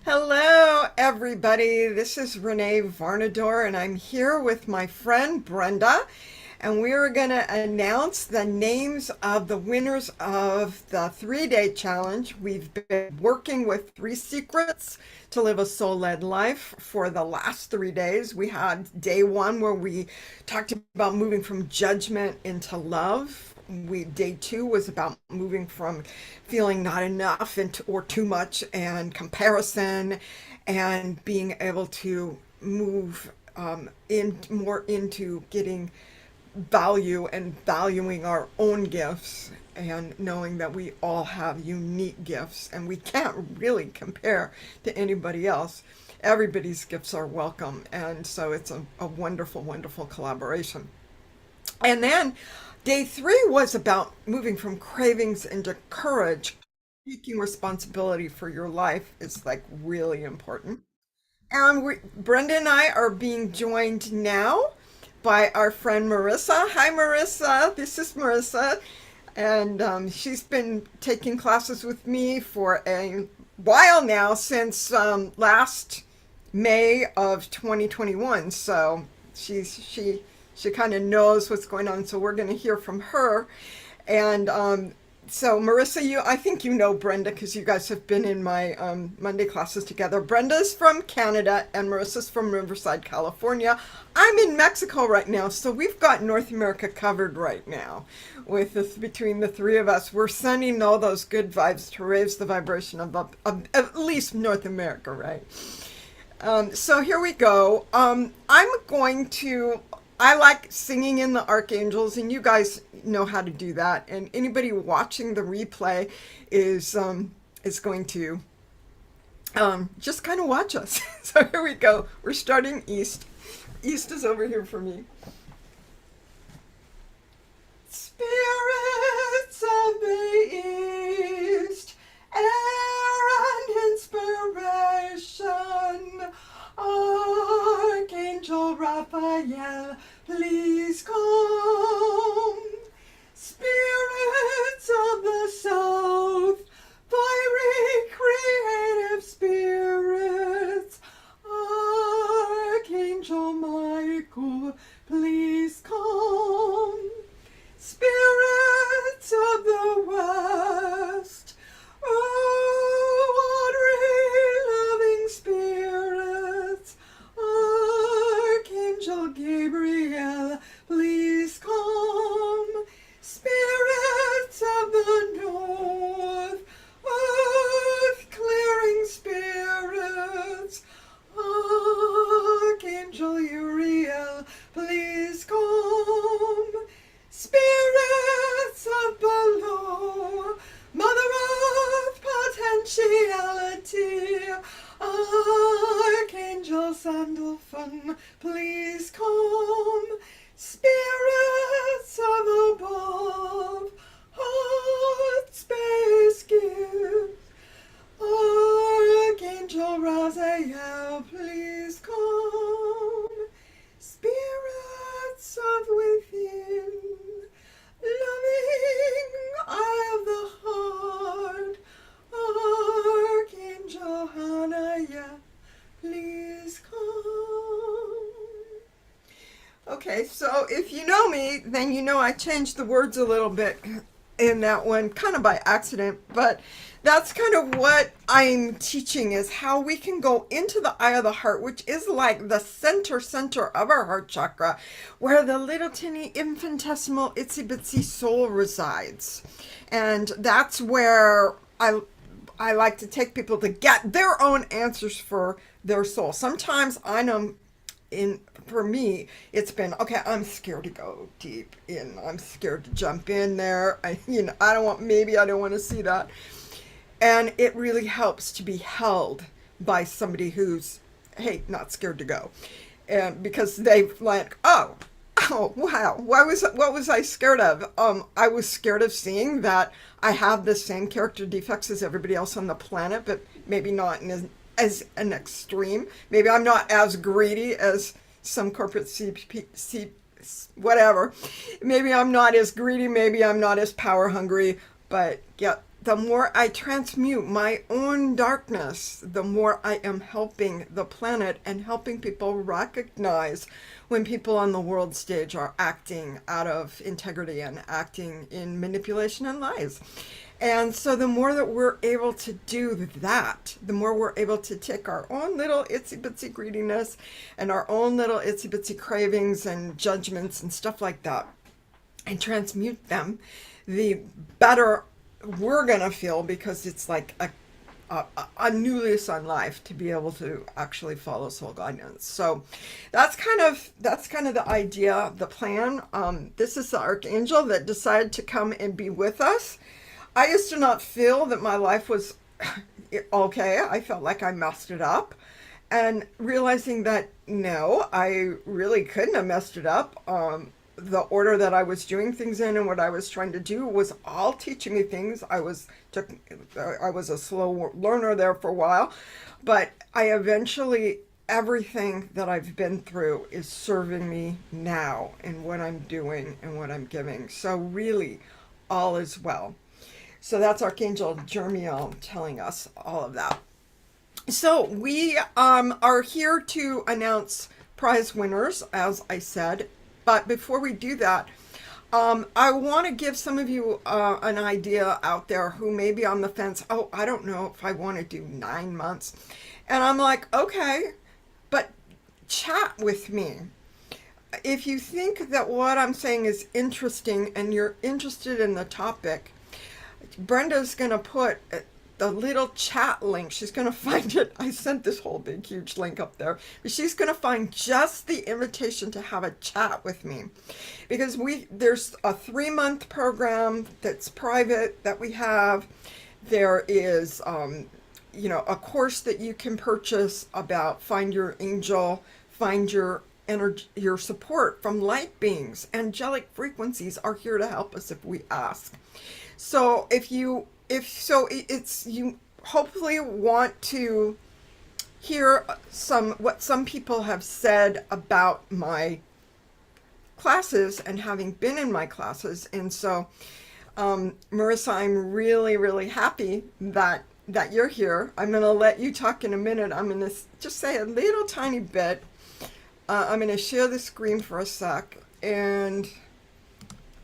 Hello, everybody. This is Renee Varnador, and I'm here with my friend Brenda, and we are going to announce the names of the winners of the 3-day challenge. We've been working with 3 secrets to live a soul-led life for the last 3 days. We had day 1 where we talked about moving from judgment into love. Day 2 was about moving from feeling not enough or too much and comparison, and being able to move more into getting value and valuing our own gifts, and knowing that we all have unique gifts and we can't really compare to anybody else. Everybody's gifts are welcome, and so it's a wonderful, wonderful collaboration. And then day 3 was about moving from cravings into courage. Taking responsibility for your life is like really important. And Brenda and I are being joined now by our friend Marissa. Hi, Marissa. This is Marissa. And she's been taking classes with me for a while now, since last May of 2021. So she kind of knows what's going on. So we're going to hear from her. And so Marissa, I think you know Brenda because you guys have been in my Monday classes together. Brenda's from Canada and Marissa's from Riverside, California. I'm in Mexico right now, so we've got North America covered right now. Between the three of us, we're sending all those good vibes to raise the vibration of at least North America, right? So here we go. I like singing in the archangels, and you guys know how to do that. And anybody watching the replay is going to just kind of watch us. So here we go. We're starting east. East is over here for me. Spirits of the East, air and inspiration. Archangel Raphael, please come. Spirits of the South, fiery creative spirits. Archangel Michael, please come. Spirits of the West, watery loving spirits. Archangel Gabriel, please come. Spirits of the North, earth clearing spirits. Archangel Uriel, please come. Spirits of below, Mother Earth potentiality. Archangel Sandalphon, please come. Spirits of above, heart space gift. Archangel Raziel, please come. Spirits of within, loving eye of the heart. Archangel Hanaya, please come. Okay, so if you know me, then you know I changed the words a little bit in that one, kind of by accident, but that's kind of what I'm teaching, is how we can go into the eye of the heart, which is like the center of our heart chakra, where the little teeny infinitesimal itsy bitsy soul resides. And that's where I like to take people to get their own answers for their soul. Sometimes I know for me, it's been, okay, I'm scared to go deep in. I'm scared to jump in there. Maybe I don't want to see that. And it really helps to be held by somebody who's, hey, not scared to go. And because they've like, oh, wow, what was I scared of? I was scared of seeing that I have the same character defects as everybody else on the planet, but maybe not as an extreme. Maybe I'm not as greedy as some corporate whatever. Maybe I'm not as greedy. Maybe I'm not as power hungry. But yeah, the more I transmute my own darkness, the more I am helping the planet and helping people recognize when people on the world stage are acting out of integrity and acting in manipulation and lies. And so the more that we're able to do that, the more we're able to take our own little itsy bitsy greediness and our own little itsy bitsy cravings and judgments and stuff like that and transmute them, the better we're gonna feel, because it's like a new lease on life to be able to actually follow soul guidance. So that's kind of the idea, the plan. This is the archangel that decided to come and be with us. I used to not feel that my life was okay. I felt like I messed it up, and realizing that no, I really couldn't have messed it up. The order that I was doing things in and what I was trying to do was all teaching me things. I was a slow learner there for a while, but I eventually, everything that I've been through is serving me now in what I'm doing and what I'm giving. So really, all is well. So that's Archangel Jermiel telling us all of that. So we are here to announce prize winners, as I said. But before we do that, I want to give some of you an idea out there who may be on the fence. Oh, I don't know if I want to do 9 months. And I'm like, okay, but chat with me. If you think that what I'm saying is interesting and you're interested in the topic, Brenda's going to put the little chat link. She's going to find it. I sent this whole big, huge link up there. But she's going to find just the invitation to have a chat with me. Because there's a 3-month program that's private that we have. There is, a course that you can purchase about find your angel, find your energy, your support from light beings. Angelic frequencies are here to help us if we ask. So you hopefully want to hear what some people have said about my classes and having been in my classes. And so, Marissa, I'm really, really happy that you're here. I'm going to let you talk in a minute. I'm going to just say a little tiny bit. I'm going to share the screen for a sec, and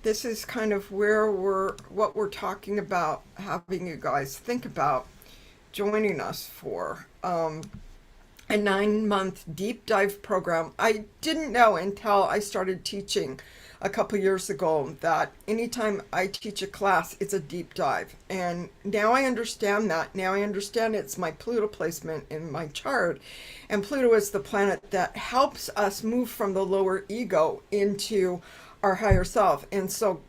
this is kind of what we're talking about, having you guys think about joining us for a 9-month deep dive program. I didn't know until I started teaching a couple years ago that anytime I teach a class, it's a deep dive. And now I understand that. Now I understand it's my Pluto placement in my chart. And Pluto is the planet that helps us move from the lower ego into our higher self. And so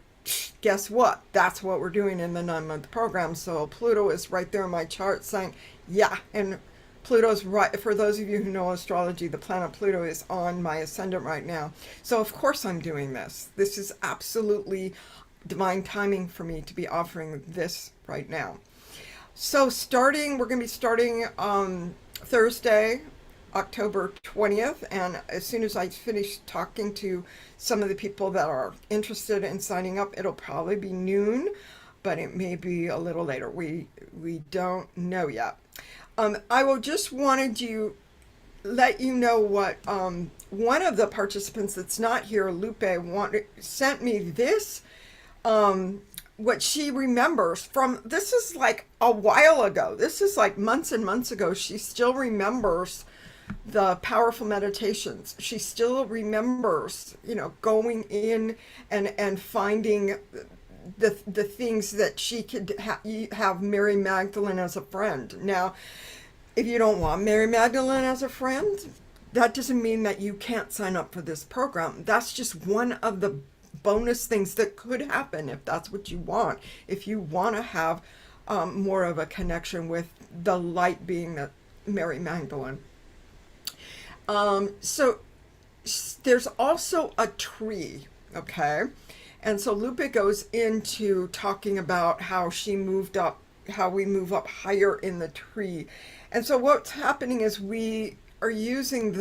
guess what? That's what we're doing in the 9-month program. So Pluto is right there in my chart saying, yeah. And Pluto's right, for those of you who know astrology, the planet Pluto is on my ascendant right now. So of course I'm doing this. This is absolutely divine timing for me to be offering this right now. So we're going to be starting Thursday, October 20th, and as soon as I finish talking to some of the people that are interested in signing up, it'll probably be noon, but it may be a little later. We don't know yet. I will just wanted to let you know what one of the participants that's not here, Lupe, sent me this, what she remembers from, this is like a while ago. This is like months and months ago. She still remembers the powerful meditations. She still remembers, going in and finding the things that she could have Mary Magdalene as a friend. Now, if you don't want Mary Magdalene as a friend, that doesn't mean that you can't sign up for this program. That's just one of the bonus things that could happen if that's what you want. If you want to have more of a connection with the light being that Mary Magdalene. So there's also a tree, okay? And so Lupe goes into talking about how she moved up, how we move up higher in the tree. And so what's happening is we are using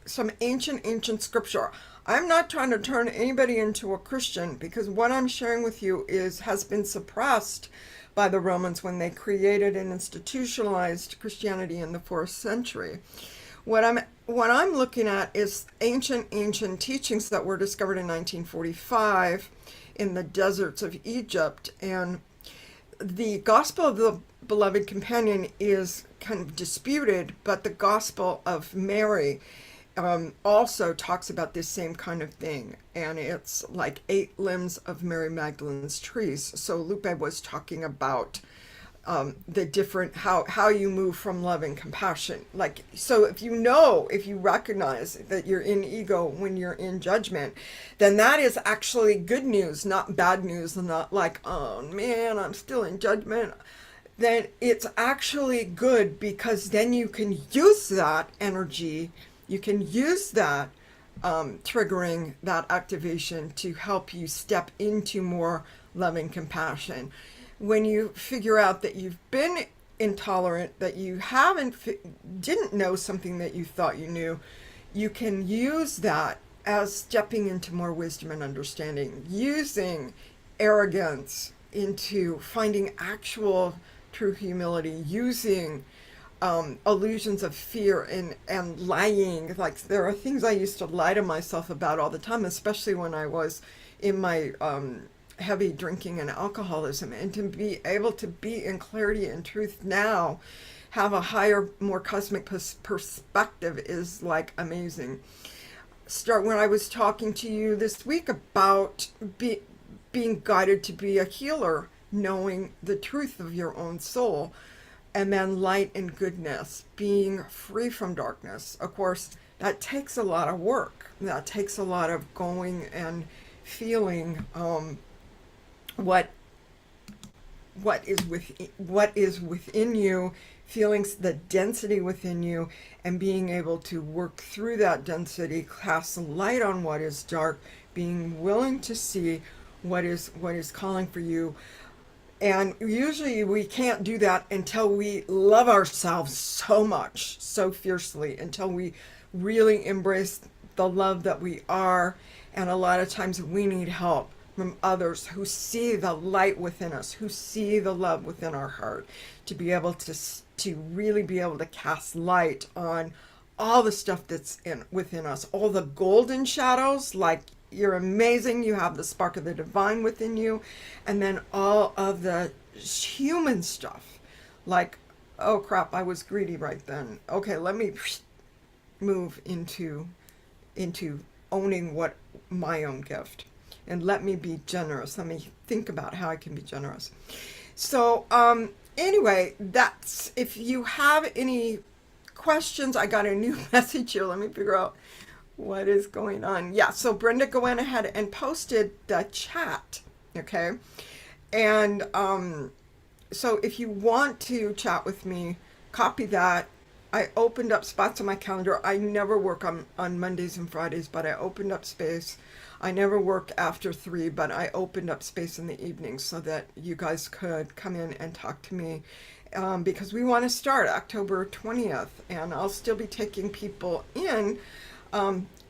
some ancient scripture. I'm not trying to turn anybody into a Christian, because what I'm sharing with you has been suppressed by the Romans when they created and institutionalized Christianity in the 4th century. What I'm looking at is ancient teachings that were discovered in 1945 in the deserts of Egypt. And the Gospel of the Beloved Companion is kind of disputed, but the Gospel of Mary also talks about this same kind of thing. And it's like 8 limbs of Mary Magdalene's trees. So Lupe was talking about the different how you move from love and compassion. Like, so if you recognize that you're in ego when you're in judgment, then that is actually good news, not bad news, and not like, oh man, I'm still in judgment. Then it's actually good, because then you can use that energy, you can use that triggering that activation to help you step into more loving compassion. When you figure out that you've been intolerant, that you didn't know something that you thought you knew, you can use that as stepping into more wisdom and understanding, using arrogance into finding actual true humility, using illusions of fear and lying. Like, there are things I used to lie to myself about all the time, especially when I was in my heavy drinking and alcoholism. And to be able to be in clarity and truth now, have a higher, more cosmic perspective, is like amazing. When I was talking to you this week about being guided to be a healer, knowing the truth of your own soul, and then light and goodness, being free from darkness. Of course, that takes a lot of work. That takes a lot of going and feeling what is within you, feeling the density within you, and being able to work through that density, cast light on what is dark, being willing to see what is calling for you. And usually we can't do that until we love ourselves so much, so fiercely, until we really embrace the love that we are. And a lot of times we need help from others who see the light within us, who see the love within our heart, to be able to really be able to cast light on all the stuff that's within us, all the golden shadows, like, you're amazing, you have the spark of the divine within you, and then all of the human stuff, like, oh crap, I was greedy right then. Okay, let me move into owning what my own gift, and let me be generous. Let me think about how I can be generous. So anyway, that's, if you have any questions, I got a new message here. Let me figure out what is going on. Yeah, so Brenda went ahead and posted the chat. Okay. And so if you want to chat with me, copy that. I opened up spots on my calendar. I never work on Mondays and Fridays, but I opened up space. I never work after 3, but I opened up space in the evenings so that you guys could come in and talk to me, because we want to start October 20th, and I'll still be taking people in,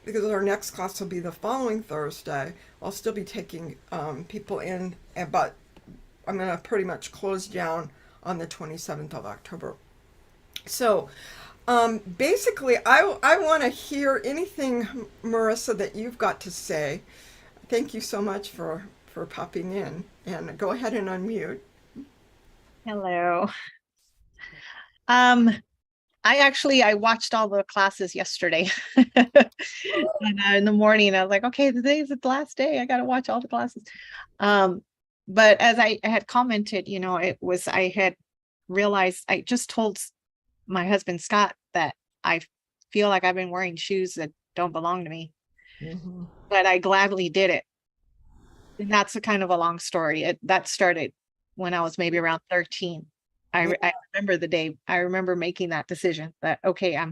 because our next class will be the following Thursday. I'll still be taking people in, but I'm going to pretty much close down on the 27th of October. So basically, I want to hear anything, Marissa, that you've got to say. Thank you so much for popping in, and go ahead and unmute. Hello. I watched all the classes yesterday. And in the morning, I was like, okay, today's the last day. I got to watch all the classes. But as I had commented, I had realized, I just told my husband, Scott, that I feel like I've been wearing shoes that don't belong to me, but I gladly did it. And that's a kind of a long story. That started when I was maybe around 13. I remember the day. I remember making that decision that, okay,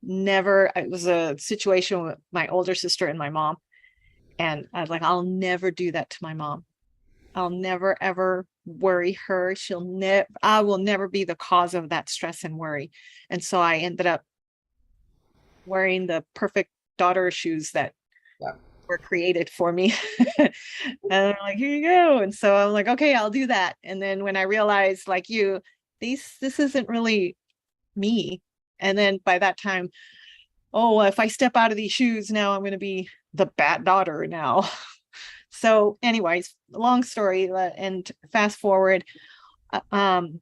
it was a situation with my older sister and my mom. And I was like, I'll never do that to my mom. I'll never, ever worry her. I will never be the cause of that stress and worry. And so I ended up wearing the perfect daughter shoes that were created for me. And I'm like, here you go. And so I'm like, okay, I'll do that. And then when I realized, like you, this isn't really me. And then by that time, oh, if I step out of these shoes now, I'm going to be the bad daughter now. So, anyways, long story, and fast forward, um,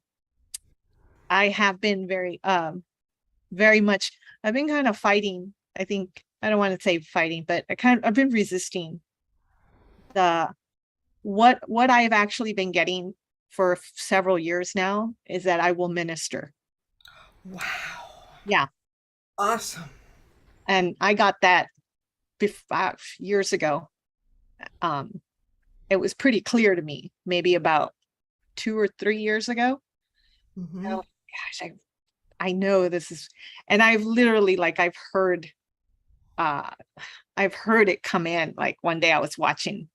I have been very much. I've been kind of fighting. I think I don't want to say fighting, but I've been resisting the what I've actually been getting for several years now is that I will minister. Wow. Yeah, Awesome. and I got that 5 years ago. Um, it was pretty clear to me, maybe about 2 or 3 years ago. Hmm. Oh gosh, I know this is, and I've literally like uh I've heard it come in. Like one day I was watching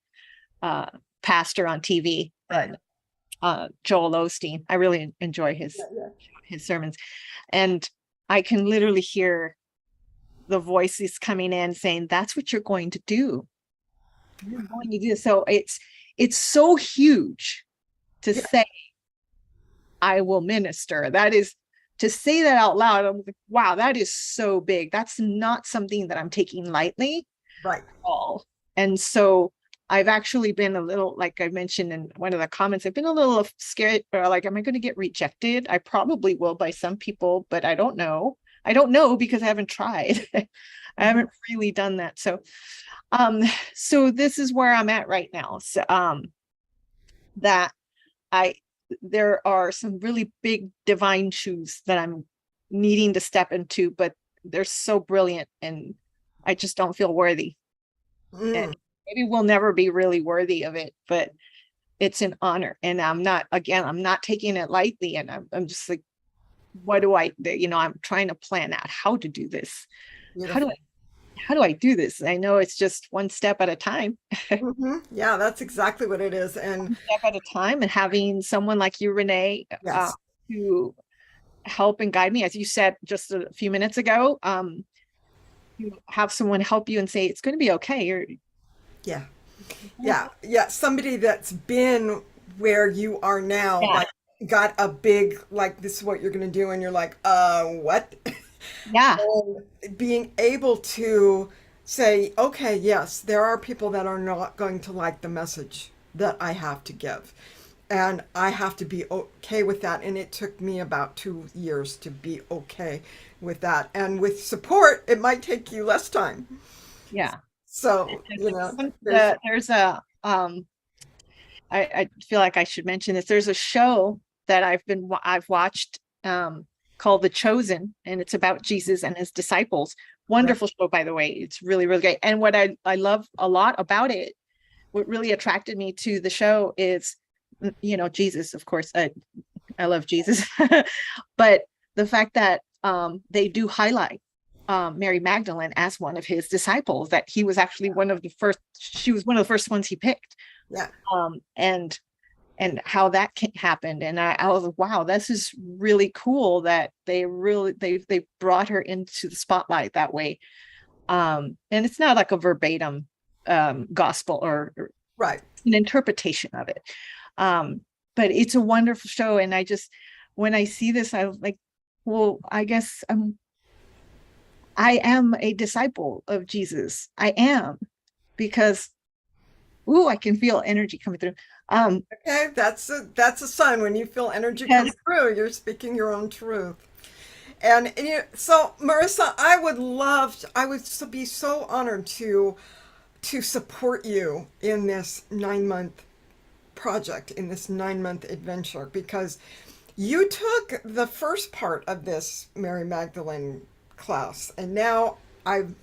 uh pastor on TV, Right. Joel Osteen. I really enjoy Yeah, yeah. his sermons, and I can literally hear the voices coming in saying, "That's what you're going to do. You're going to do." So it's so huge to Yeah. say, "I will minister." That is to say that out loud. I'm like, wow, that is so big. That's not something that I'm taking lightly Right. at all. And so I've actually been a little, like I mentioned in one of the comments, I've been a little scared, or like, am I going to get rejected? I probably will by some people, but I don't know. I don't know because I haven't tried. I Mhm. haven't really done that. Um, so this is where I'm at right now. So, that I, there are some really big divine shoes that I'm needing to step into, but they're so brilliant and I just don't feel worthy. And Mm. maybe we'll never be really worthy of it, but it's an honor. And I'm not taking it lightly. And I'm just like, what do I'm trying to plan out how to do this. How do I, Beautiful. how do I do this? I know it's just one step at a time, Hmm. Yeah, that's exactly what it is. And and having someone like you, Renee, yes, to help and guide me, as you said just a few minutes ago, you have someone help you and say, it's going to be okay. yeah, yeah, yeah. Somebody that's been where you are now, Yeah. like got a big, like, this is what you're going to do. And you're like, what? Yeah. And being able to say, okay, yes, there are people that are not going to like the message that I have to give. And I have to be okay with that. And it took me about 2 years to be okay with that. And with support, it might take you less time. Yeah. So, there's, There's a, I feel like I should mention this. There's a show that I've watched, called The Chosen, and it's about Jesus and his disciples. right. Wonderful show, by the way. It's really, really great. And what I love a lot about it, what really attracted me to the show is, Jesus, of course. I love Jesus, but the fact that they do highlight Mary Magdalene as one of his disciples, that he was actually she was one of the first ones he picked, Yeah. um, and and how that happened. And I was like, wow, this is really cool that they brought her into the spotlight that way. And it's not like a verbatim gospel or Right. an interpretation of it. Um, but it's a wonderful show. And when I see this, I was like, well, I guess I am a disciple of Jesus. I am, because, ooh, I can feel energy coming through. Um, Okay. That's a sign when you feel energy come because, through, you're speaking your own truth. So Marissa, I would be so honored to support you in this 9 month project, in this 9 month adventure, because you took the first part of this Mary Magdalene class, and now I've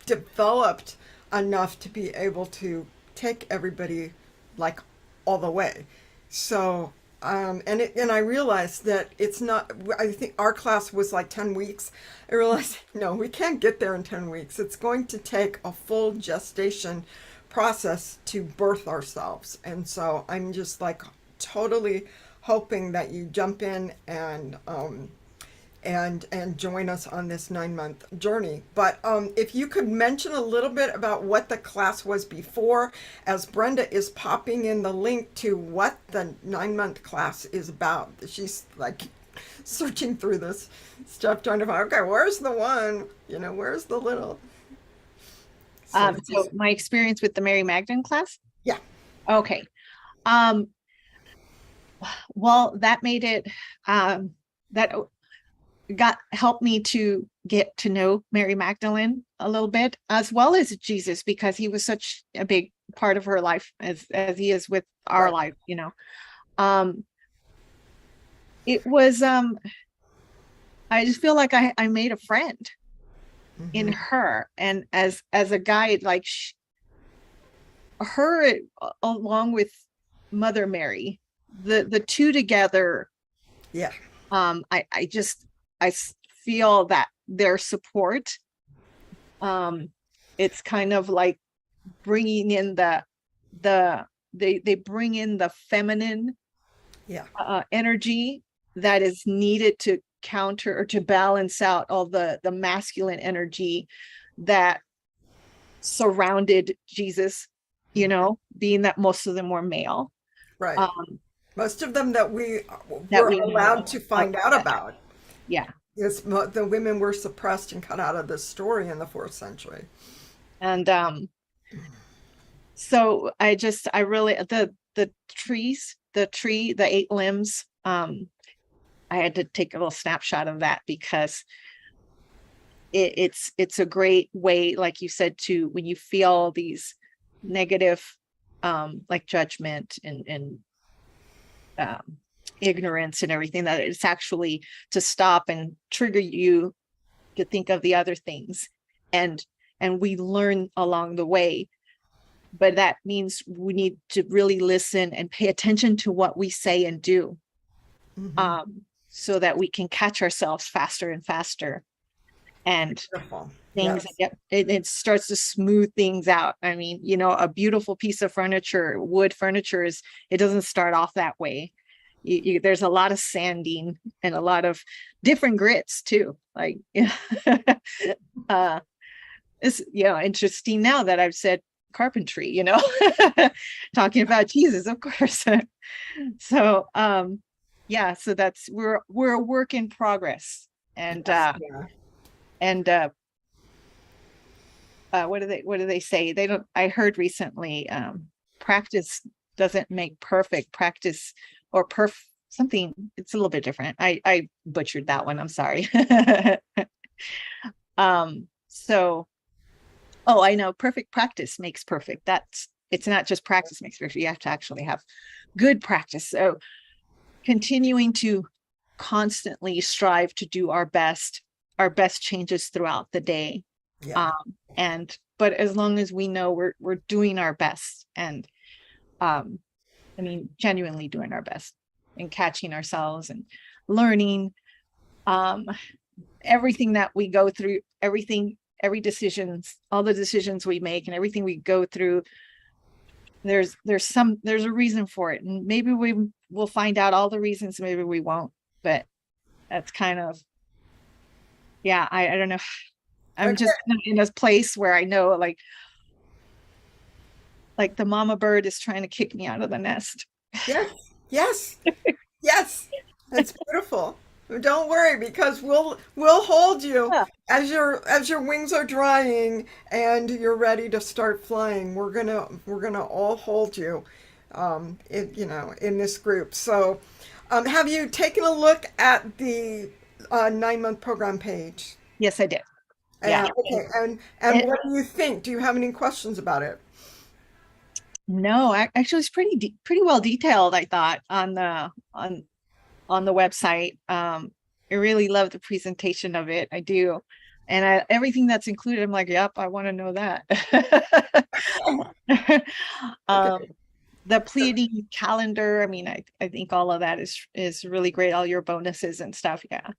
developed enough to be able to take everybody like all the way. So, and I realized that it's not. I think our class was like 10 weeks. I realized no, we can't get there in 10 weeks. It's going to take a full gestation process to birth ourselves, and so I'm just like totally hoping that you jump in and and join us on this 9-month journey. But if you could mention a little bit about what the class was before, as Brenda is popping in the link to what the 9-month class is about. She's like searching through this stuff, trying to find, okay, where's the one? Where's the little? So my experience with the Mary Magdalene class? Yeah. Okay. Well, that made it, that helped me to get to know Mary Magdalene a little bit, as well as Jesus, because he was such a big part of her life as he is with our life, It was, I just feel like I made a friend in her, and as a guide, like her along with Mother Mary, the two together. Yeah. I feel that their support, it's kind of like bringing in they bring in the feminine energy that is needed to counter or to balance out all the masculine energy that surrounded Jesus, being that most of them were male. Right. Most of them that we were allowed to find out about. Yeah. Because the women were suppressed and cut out of the story in the 4th century. And so I really, the trees, the 8 limbs, I had to take a little snapshot of that, because it's a great way, like you said, to, when you feel these negative, like judgment and ignorance and everything, that it's actually to stop and trigger you to think of the other things, and we learn along the way. But that means we need to really listen and pay attention to what we say and do, so that we can catch ourselves faster and faster, and things it starts to smooth things out. I mean, a beautiful piece of furniture, wood furniture, it doesn't start off that way. There's a lot of sanding and a lot of different grits too. Like, it's interesting now that I've said carpentry, talking about Jesus, of course. So, so that's, we're a work in progress. And, what do they say? I heard recently, practice doesn't make perfect. Practice or something, it's a little bit different. I butchered that one. I'm sorry. I know, perfect practice makes perfect. It's not just practice makes perfect. You have to actually have good practice. So continuing to constantly strive to do our best changes throughout the day. But as long as we know we're doing our best, and genuinely doing our best, and catching ourselves and learning, everything that we go through, every decisions, all the decisions we make and everything we go through, there's a reason for it. And maybe we'll find out all the reasons, maybe we won't, but that's kind of, I don't know. I'm just in a place where I know, like the mama bird is trying to kick me out of the nest. Yes. That's beautiful. Don't worry, because we'll hold you as your wings are drying and you're ready to start flying. We're gonna all hold you, in this group. So, have you taken a look at the 9-month program page? Yes, I did. Okay. And what do you think? Do you have any questions about it? No, actually, it's pretty well detailed, I thought, on the website. I really love the presentation of it. I do. And everything that's included, I'm like, yep, I want to know that. The Pleiadian calendar, I think all of that is really great. All your bonuses and stuff. Want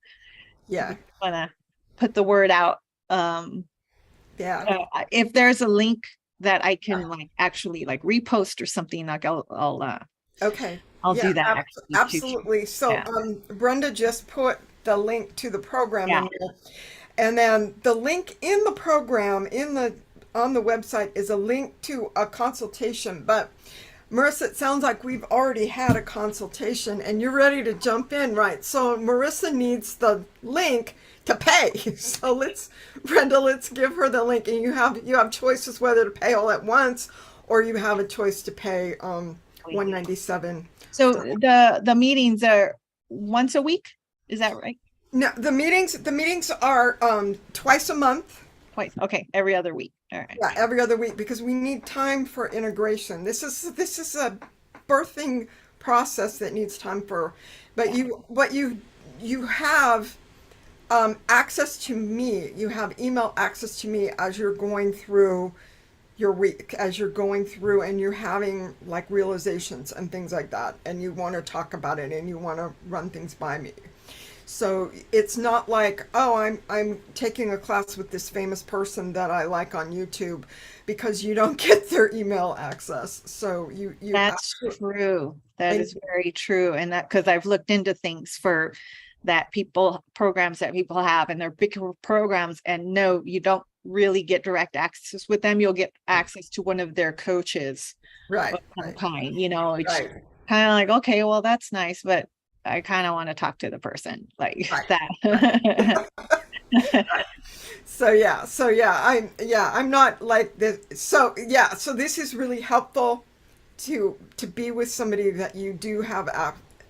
to put the word out. If there's a link that I can actually repost or something, I'll do that. Absolutely. So Brenda just put the link to the program Yeah. in there. And then the link in the program on the website is a link to a consultation. But Marissa, it sounds like we've already had a consultation and you're ready to jump in, right? So Marissa needs the link to pay. So Brenda, let's give her the link, and you have choices whether to pay all at once or you have a choice to pay $197. So the meetings are once a week, is that right? No, the meetings are twice a month. Twice. Okay, every other week. All right. Yeah, every other week, because we need time for integration. This is a birthing process that needs time for, but you have access to me. You have email access to me as you're going through your week, as you're going through and you're having like realizations and things like that, and you want to talk about it and you want to run things by me. So it's not like, oh, I'm taking a class with this famous person that I like on YouTube, because you don't get their email access. So you That's true. That is very true. And that, because I've looked into things for that programs that people have, and they're big programs, and no, you don't really get direct access with them. You'll get access to one of their coaches. Right. Of some kind, you know, it's Right. kind of like, okay, well, that's nice, but I kind of want to talk to the person like Right. that. I'm not like this. So this is really helpful to be with somebody that you do have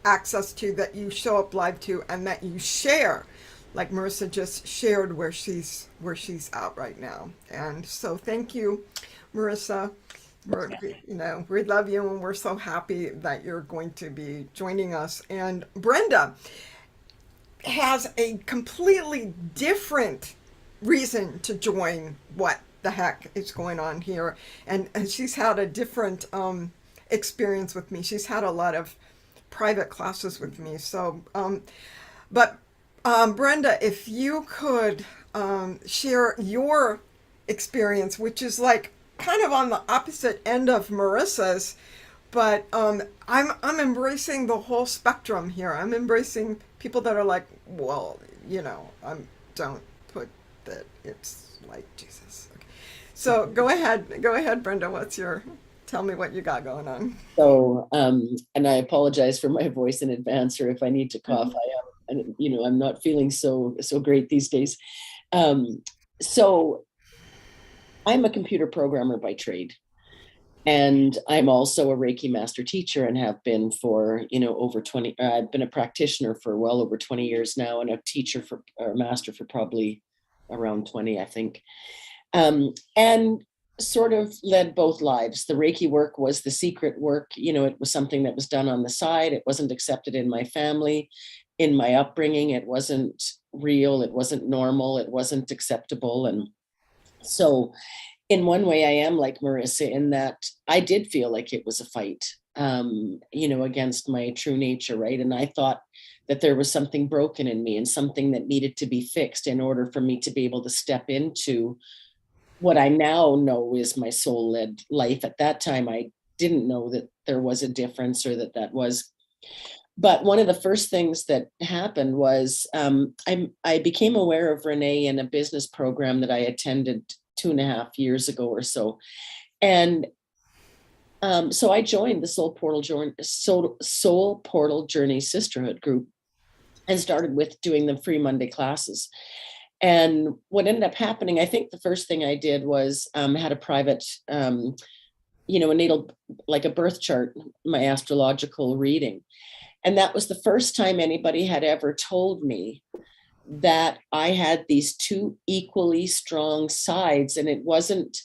access to, that you show up live to, and that you share, like Marissa just shared where she's out right now. And so thank you, Marissa. We love you, and we're so happy that you're going to be joining us. And Brenda has a completely different reason to join what the heck is going on here. And she's had a different experience with me. She's had a lot of private classes with me. So, Brenda, if you could share your experience, which is like kind of on the opposite end of Marissa's, but I'm embracing the whole spectrum here. I'm embracing people that are like, well, don't put that. It's like Jesus. Okay. So go ahead, Brenda. Tell me what you got going on. So, and I apologize for my voice in advance, or if I need to cough. I'm not feeling so great these days. So I'm a computer programmer by trade, and I'm also a Reiki master teacher, and have been for, over 20, I've been a practitioner for well over 20 years now, and a teacher or a master for probably around 20, I think. And sort of led both lives. The Reiki work was the secret work. It was something that was done on the side. It wasn't accepted in my family, in my upbringing. It wasn't real. It wasn't normal. It wasn't acceptable. And so in one way, I am like Marissa, in that I did feel like it was a fight, against my true nature, right? And I thought that there was something broken in me and something that needed to be fixed in order for me to be able to step into what I now know is my soul-led life. At that time, I didn't know that there was a difference, or that was. But one of the first things that happened was I became aware of Renee in a business program that I attended 2.5 years ago or so. And so I joined the Soul Portal Journey Sisterhood group, and started with doing the free Monday classes. And what ended up happening, I think the first thing I did was had a private, a natal, like a birth chart, my astrological reading. And that was the first time anybody had ever told me that I had these two equally strong sides. And it wasn't,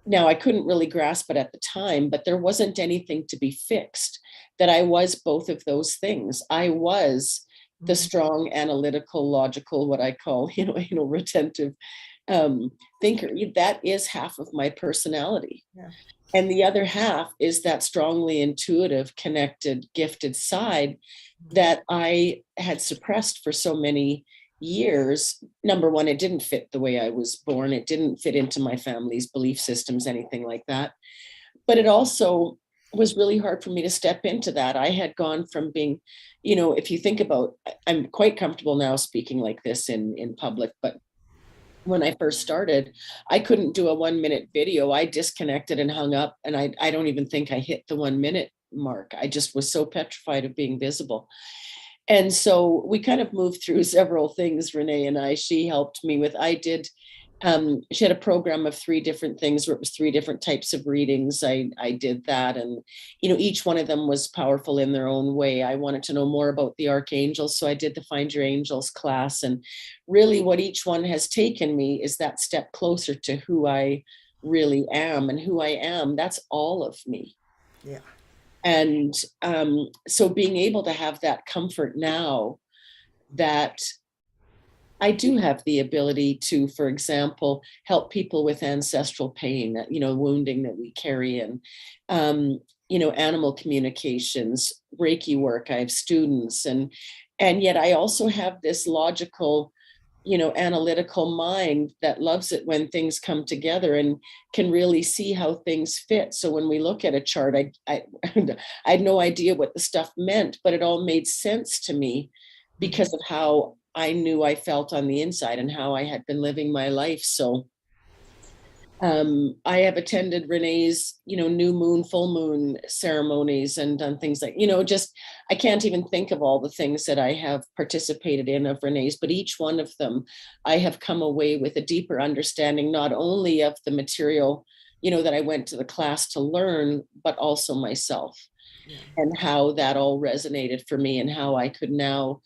now I couldn't really grasp it at the time, but there wasn't anything to be fixed, that I was both of those things. I was the strong, analytical, logical, what I call, retentive thinker. That is half of my personality. Yeah. And the other half is that strongly intuitive, connected, gifted side that I had suppressed for so many years. Number one, it didn't fit the way I was born. It didn't fit into my family's belief systems, anything like that. But it also was really hard for me to step into that. I had gone from being, if you think about, I'm quite comfortable now speaking like this in public, but when I first started, I couldn't do a 1 minute video. I disconnected and hung up, and I don't even think I hit the 1 minute mark. I just was so petrified of being visible. And so we kind of moved through several things, Renee and I. She helped me with, she had a program of 3 different things where it was 3 different types of readings. I did that. And, each one of them was powerful in their own way. I wanted to know more about the archangels. So I did the Find Your Angels class. And really what each one has taken me is that step closer to who I really am. And who I am, that's all of me. Yeah. And so being able to have that comfort now that I do have the ability to, for example, help people with ancestral pain, wounding that we carry in, animal communications, Reiki work. I have students, and yet I also have this logical, analytical mind that loves it when things come together and can really see how things fit. So when we look at a chart, I had no idea what the stuff meant, but it all made sense to me because of how I knew I felt on the inside and how I had been living my life. So I have attended Renee's, new moon, full moon ceremonies and done things like, just, I can't even think of all the things that I have participated in of Renee's, but each one of them, I have come away with a deeper understanding, not only of the material, that I went to the class to learn, but also myself. Yeah. And how that all resonated for me and how I could now,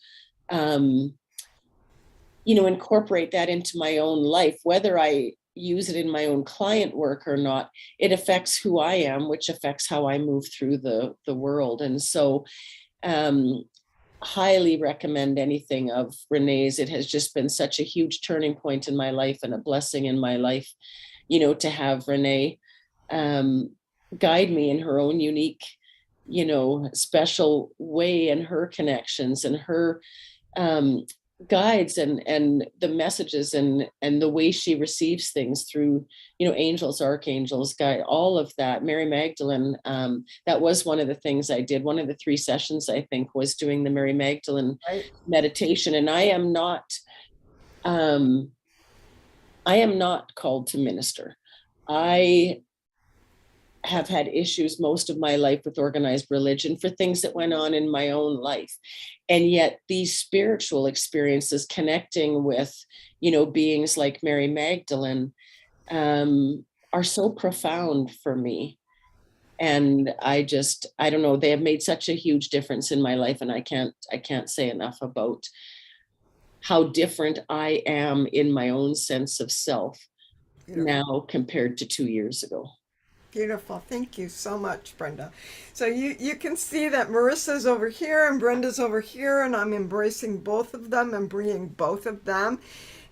incorporate that into my own life, whether I use it in my own client work or not. It affects who I am, which affects how I move through the world. And so highly recommend anything of Renee's. It has just been such a huge turning point in my life and a blessing in my life, to have Renee guide me in her own unique, special way, and her connections and her guides and the messages and the way she receives things through, angels, archangels, guide, all of that. Mary Magdalene, that was one of the things I did. One of the 3 sessions, I think, was doing the Mary Magdalene meditation. And I am not called to minister. I have had issues most of my life with organized religion for things that went on in my own life. And yet these spiritual experiences connecting with, beings like Mary Magdalene are so profound for me. And I don't know, they have made such a huge difference in my life. And I can't say enough about how different I am in my own sense of self now compared to 2 years ago. Beautiful. Thank you so much, Brenda. So you can see that Marissa's over here and Brenda's over here, and I'm embracing both of them and bringing both of them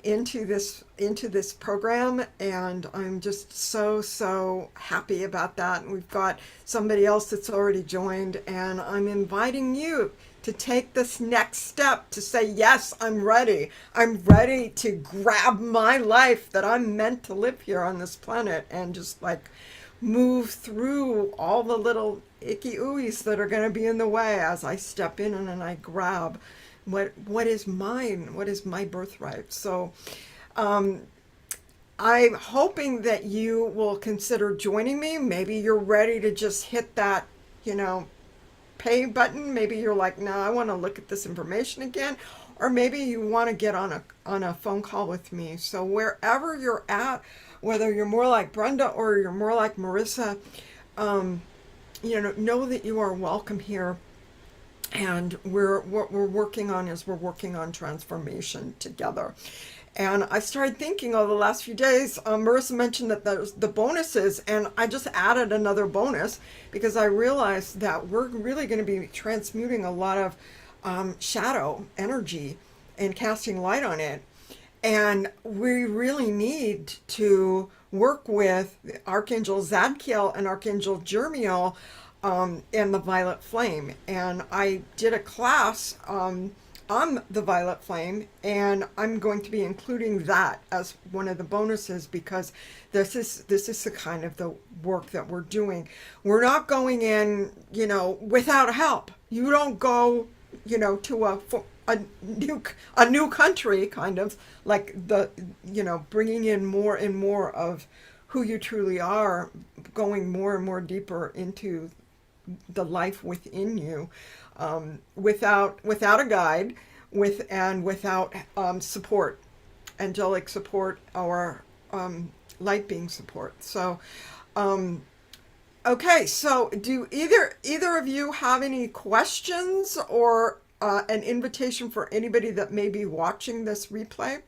into this program, and I'm just so happy about that. And we've got somebody else that's already joined, and I'm inviting you to take this next step to say, yes, I'm ready. I'm ready to grab my life that I'm meant to live here on this planet and just like move through all the little icky ooies that are going to be in the way as I step in and I grab what is mine, what is my birthright. So I'm hoping that you will consider joining me. Maybe you're ready to just hit that, pay button. Maybe you're like, no, I want to look at this information again. Or maybe you want to get on a phone call with me. So wherever you're at, whether you're more like Brenda or you're more like Marissa, know that you are welcome here. And what we're working on is we're working on transformation together. And I started thinking over the last few days, Marissa mentioned that there's the bonuses, and I just added another bonus because I realized that we're really going to be transmuting a lot of shadow energy and casting light on it. And we really need to work with Archangel Zadkiel and Archangel Jermiel and the Violet Flame. And I did a class I'm the violet flame, and I'm going to be including that as one of the bonuses because this is the kind of the work that we're doing. We're not going in, without help. You don't go, to a new country, kind of like bringing in more and more of who you truly are, going more and more deeper into the life within you, without a guide, without support, angelic support, or light being support. So, okay. So, do either of you have any questions or an invitation for anybody that may be watching this replay?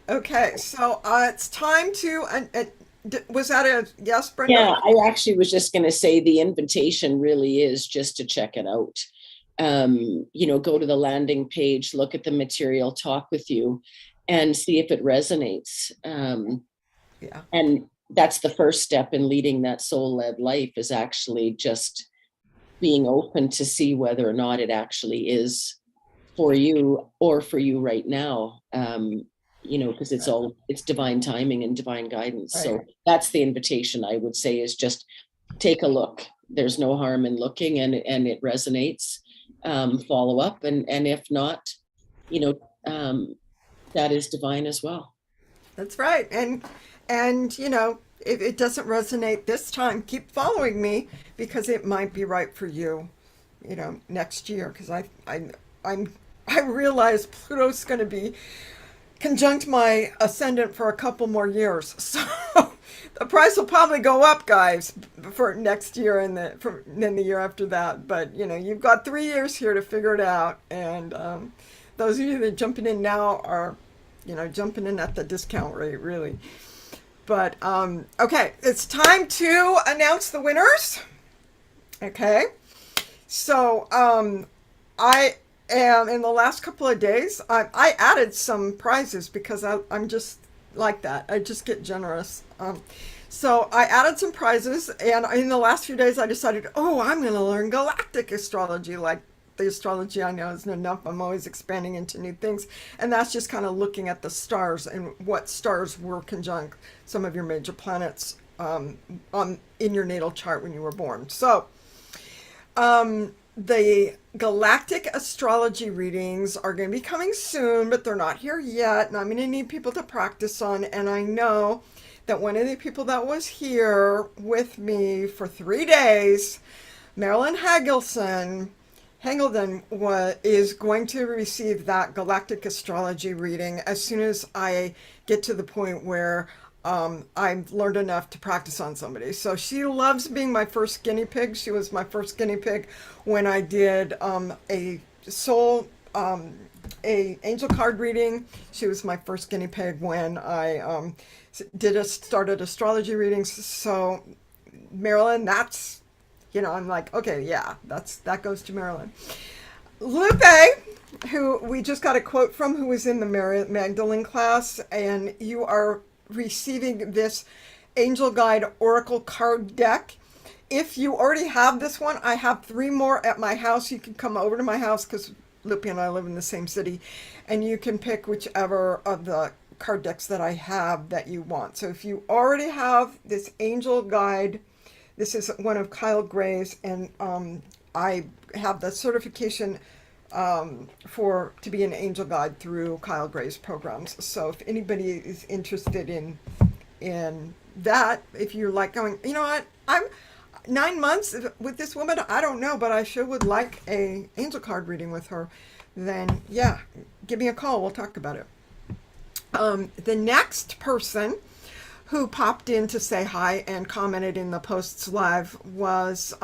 Okay, so it's time to. Was that a yes, Brenda? Yeah, I actually was just going to say the invitation really is just to check it out. Go to the landing page, look at the material, talk with you, and see if it resonates. Yeah. And that's the first step in leading that soul-led life, is actually just being open to see whether or not it actually is for you or for you right now. Because it's divine timing and divine guidance. Right. So that's the invitation, I would say, is just take a look. There's no harm in looking, and it resonates. Follow up, and if not, that is divine as well. That's right. And if it doesn't resonate this time, keep following me because it might be right for you, next year. Because I realize Pluto's going to be conjunct my ascendant for a couple more years. So the price will probably go up, guys, for next year and then the year after that. But you've got 3 years here to figure it out. And those of you that are jumping in now are, jumping in at the discount rate, really. But okay, it's time to announce the winners. Okay, so and in the last couple of days, I added some prizes because I'm just like that. I just get generous. So I added some prizes, and in the last few days, I decided, I'm going to learn galactic astrology. Like the astrology I know isn't enough. I'm always expanding into new things, and that's just kind of looking at the stars and what stars were conjunct some of your major planets in your natal chart when you were born. So. The Galactic Astrology readings are going to be coming soon, but they're not here yet, and I'm going to need people to practice on. And I know that one of the people that was here with me for 3 days, Marilyn Hagelden, is going to receive that Galactic Astrology reading as soon as I get to the point where I've learned enough to practice on somebody. So she loves being my first guinea pig. She was my first guinea pig when I did a angel card reading. She was my first guinea pig when I started astrology readings. So Marilyn, that's, I'm like, okay, yeah, that goes to Marilyn. Lupe, who we just got a quote from, who was in the Magdalene class, and you are receiving this Angel Guide Oracle card deck. If you already have this one, I have 3 more at my house. You can come over to my house because Lupe and I live in the same city, and you can pick whichever of the card decks that I have that you want. So if you already have this Angel Guide, this is one of Kyle Gray's, and I have the certification to be an angel guide through Kyle Gray's programs. So if anybody is interested in that, if you're like going, I'm 9 months with this woman, I don't know, but I sure would like a angel card reading with her, then yeah, give me a call. We'll talk about it. The next person who popped in to say hi and commented in the posts live was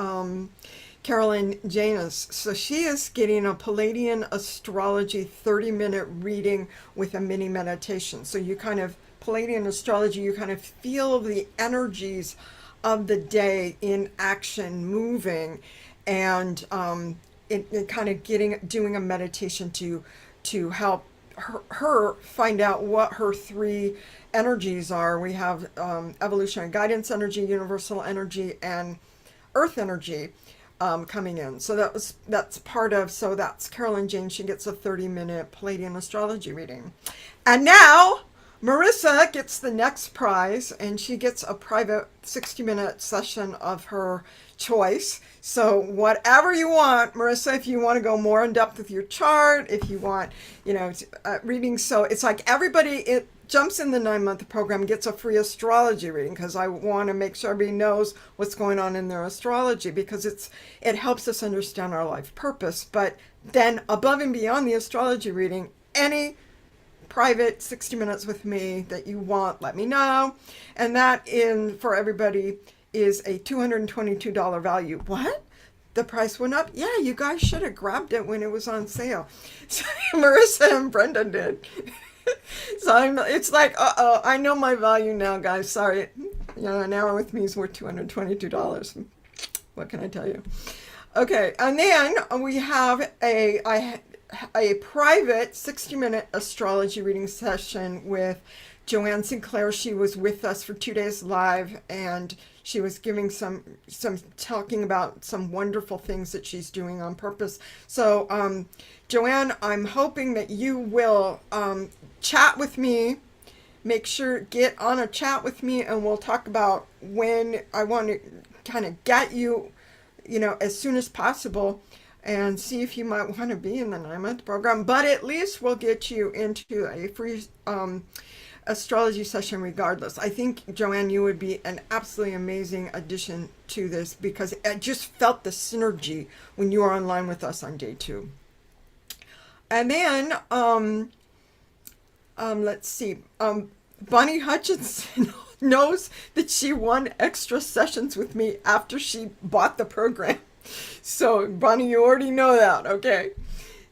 Carolyn Janus. So she is getting a Palladian astrology 30-minute reading with a mini meditation. So Palladian astrology, you kind of feel the energies of the day in action, moving, and it kind of doing a meditation to help her find out what her 3 energies are. We have evolutionary guidance energy, universal energy, and earth energy. coming in. So that's part of, so that's Carolyn Janus. She gets a 30-minute Palladian astrology reading. And now Marissa gets the next prize, and she gets a private 60-minute session of her choice. So whatever you want, Marissa, if you want to go more in depth with your chart, if you want, readings. So it's like everybody, it jumps in the 9-month program, gets a free astrology reading, because I want to make sure everybody knows what's going on in their astrology, because it helps us understand our life purpose. But then above and beyond the astrology reading, any private 60 minutes with me that you want, let me know. And that for everybody is a $222 value. What? The price went up? Yeah, you guys should have grabbed it when it was on sale. So Marissa and Brenda did. So it's like, I know my value now, guys. Sorry. An hour with me is worth $222. What can I tell you? Okay, and then we have a private 60-minute astrology reading session with Joanne Sinclair. She was with us for 2 days live, and she was giving some talking about some wonderful things that she's doing on purpose. So Joanne, I'm hoping that you will chat with me. Make sure, get on a chat with me, and we'll talk about when. I want to kind of get you, as soon as possible, and see if you might want to be in the 9-month program. But at least we'll get you into a free astrology session regardless. I think, Joanne, you would be an absolutely amazing addition to this, because I just felt the synergy when you were online with us on day 2. And then, let's see, Bonnie Hutchinson knows that she won extra sessions with me after she bought the program. So, Bonnie, you already know that, okay?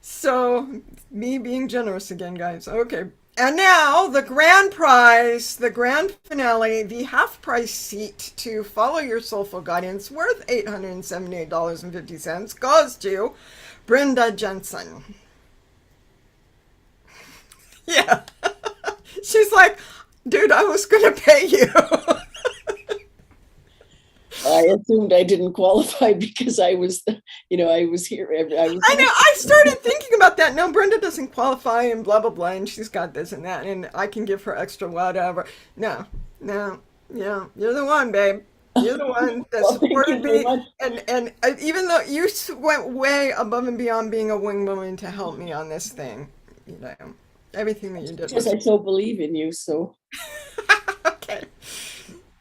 So, me being generous again, guys. Okay. And now, the grand prize, the grand finale, the half price seat to Follow Your Soulful Guidance, worth $878.50, goes to Brenda Jensen. Yeah. She's like, dude, I was going to pay you. I assumed I didn't qualify because I was, I was here. I know. I started thinking about that. No, Brenda doesn't qualify and blah, blah, blah. And she's got this and that. And I can give her extra whatever. No. Yeah. You're the one, babe. You're the one that supported me. And even though you went way above and beyond being a wing woman to help me on this thing, everything that you did. Because I so believe in you. So. Okay.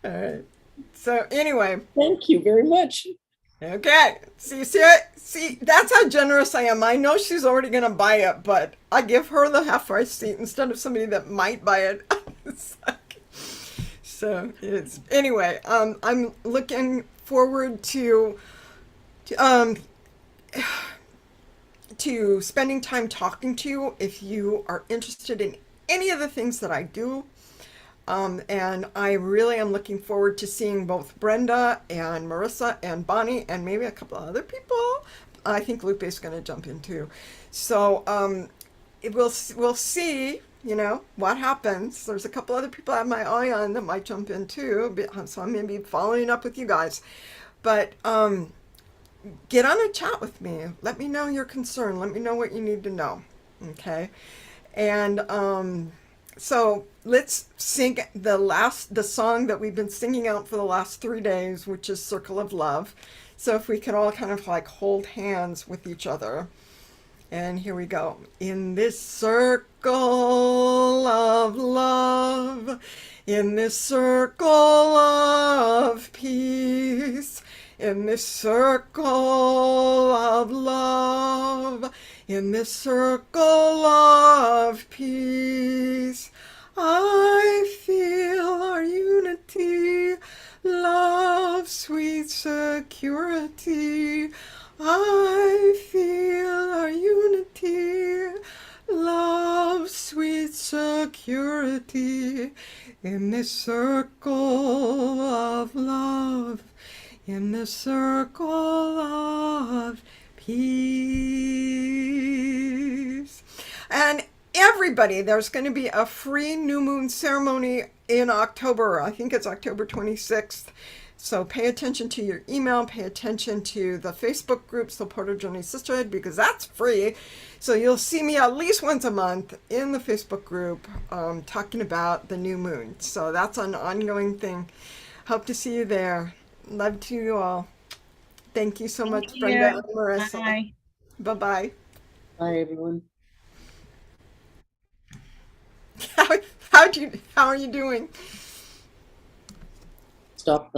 All right. So anyway. Thank you very much. Okay. See, that's how generous I am. I know she's already going to buy it, but I give her the half price seat instead of somebody that might buy it. Anyway, I'm looking forward to spending time talking to you if you are interested in any of the things that I do. And I really am looking forward to seeing both Brenda and Marissa and Bonnie and maybe a couple of other people. I think Lupe is going to jump in too. So we'll see, what happens. There's a couple other people I have my eye on that might jump in too. So I'm going to be following up with you guys. But get on a chat with me. Let me know your concern. Let me know what you need to know. Okay? And so let's sing the song that we've been singing out for the last 3 days, which is Circle of Love. So if we could all kind of like hold hands with each other. And here we go. In this circle of love, in this circle of peace, in this circle of love, in this circle of peace, I feel our unity, love, sweet security. I feel our unity, love, sweet security, in this circle of love, in this circle of peace. And everybody, there's going to be a free new moon ceremony in October. I think it's October 26th. So pay attention to your email, pay attention to the Facebook group, Soul Portal Journey Sisterhood, because that's free. So you'll see me at least once a month in the Facebook group talking about the new moon. So that's an ongoing thing. Hope to see you there. Love to you all. Thank you so Thank much, Brenda you. and Marissa. Bye. Bye-bye. Bye, everyone. How are you doing? Stop.